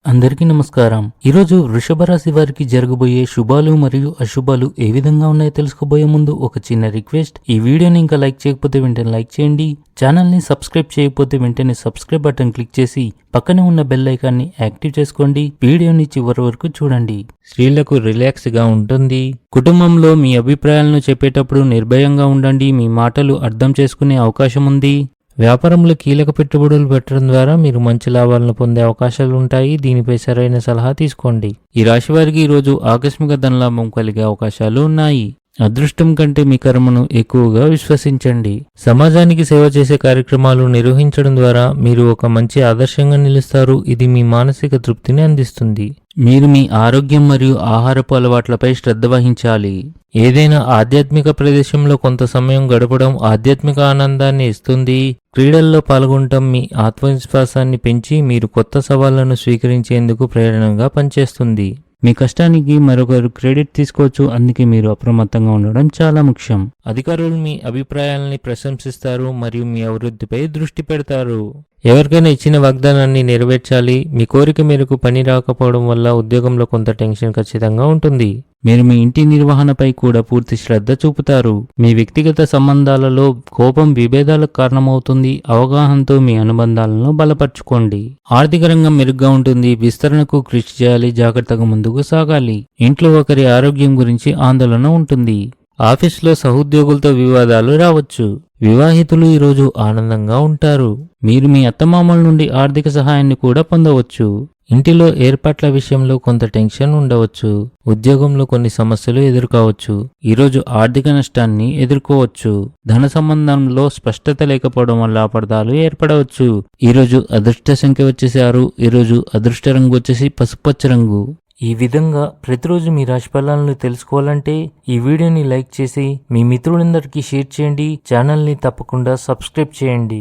అందరికీ నమస్కారం. ఈరోజు వృషభ రాశి వారికి జరగబోయే శుభాలు మరియు అశుభాలు ఏ విధంగా ఉన్నాయో తెలుసుకోబోయే ముందు ఒక చిన్న రిక్వెస్ట్. ఈ వీడియోని ఇంకా లైక్ చేయకపోతే వెంటనే లైక్ చేయండి. ఛానల్ ని సబ్స్క్రైబ్ చేయకపోతే వెంటనే సబ్స్క్రైబ్ బటన్ క్లిక్ చేసి పక్కనే ఉన్న బెల్ ఐకాన్ని యాక్టివ్ చేసుకోండి. వీడియోని చివరి వరకు చూడండి. స్త్రీలకు రిలాక్స్ గా ఉంటుంది. కుటుంబంలో మీ అభిప్రాయాలను చెప్పేటప్పుడు నిర్భయంగా ఉండండి. మీ మాటలు అర్థం చేసుకునే అవకాశం ఉంది. వ్యాపారంలో కీలక పెట్టుబడులు పెట్టడం ద్వారా మీరు మంచి లాభాలను పొందే అవకాశాలు ఉంటాయి. దీనిపై సరైన సలహా తీసుకోండి. ఈ రాశి వారికి ఈరోజు ఆకస్మిక ధనలాభం కలిగే అవకాశాలు ఉన్నాయి. అదృష్టం కంటే మీ కర్మను ఎక్కువగా విశ్వసించండి. సమాజానికి సేవ చేసే కార్యక్రమాలు నిర్వహించడం ద్వారా మీరు ఒక మంచి ఆదర్శంగా నిలుస్తారు. ఇది మీ మానసిక తృప్తిని అందిస్తుంది. మీరు మీ ఆరోగ్యం మరియు ఆహారపు అలవాట్లపై శ్రద్ధ వహించాలి. ఏదైనా ఆధ్యాత్మిక ప్రదేశంలో కొంత సమయం గడపడం ఆధ్యాత్మిక ఆనందాన్ని ఇస్తుంది. క్రీడల్లో పాల్గొనడం మీ ఆత్మవిశ్వాసాన్ని పెంచి మీరు కొత్త సవాళ్లను స్వీకరించేందుకు ప్రేరణగా పనిచేస్తుంది. మీ కష్టానికి మరొకరు క్రెడిట్ తీసుకోవచ్చు, అందుకే మీరు అప్రమత్తంగా ఉండడం చాలా ముఖ్యం. అధికారులు మీ అభిప్రాయాలని ప్రశంసిస్తారు మరియు మీ అభివృద్ధిపై దృష్టి పెడతారు. ఎవరికైనా ఇచ్చిన వాగ్దానాన్ని నెరవేర్చాలి. మీ కోరిక మేరకు పని రాకపోవడం వల్ల ఉద్యోగంలో కొంత టెన్షన్ ఖచ్చితంగా ఉంటుంది. మీరు మీ ఇంటి నిర్వహణపై కూడా పూర్తి శ్రద్ధ చూపుతారు. మీ వ్యక్తిగత సంబంధాలలో కోపం విభేదాలకు కారణమవుతుంది. అవగాహనతో మీ అనుబంధాలను బలపరచుకోండి. ఆర్థిక రంగం మెరుగ్గా ఉంటుంది. విస్తరణకు కృషి చేయాలి. జాగ్రత్తగా ముందుకు సాగాలి. ఇంట్లో ఒకరి ఆరోగ్యం గురించి ఆందోళన ఉంటుంది. ఆఫీసులో సహోద్యోగులతో వివాదాలు రావచ్చు. వివాహితులు ఈరోజు ఆనందంగా ఉంటారు. మీరు మీ అత్తమామల నుండి ఆర్థిక సహాయాన్ని కూడా పొందవచ్చు. ఇంటిలో ఏర్పాట్ల విషయంలో కొంత టెన్షన్ ఉండవచ్చు. ఉద్యోగంలో కొన్ని సమస్యలు ఎదుర్కోవచ్చు. ఈరోజు ఆర్థిక నష్టాన్ని ఎదుర్కోవచ్చు. ధన సంబంధంలో స్పష్టత లేకపోవడం వల్ల అపార్థాలు ఏర్పడవచ్చు. ఈరోజు అదృష్ట సంఖ్య వచ్చేసి 6. ఈరోజు అదృష్ట రంగు వచ్చేసి పసుపచ్చ రంగు. ఈ విధంగా ప్రతిరోజు మీ రాశి ఫలాలను తెలుసుకోవాలంటే ఈ వీడియోని లైక్ చేసి మీ మిత్రులందరికీ షేర్ చేయండి. ఛానల్ని తప్పకుండా సబ్స్క్రైబ్ చేయండి.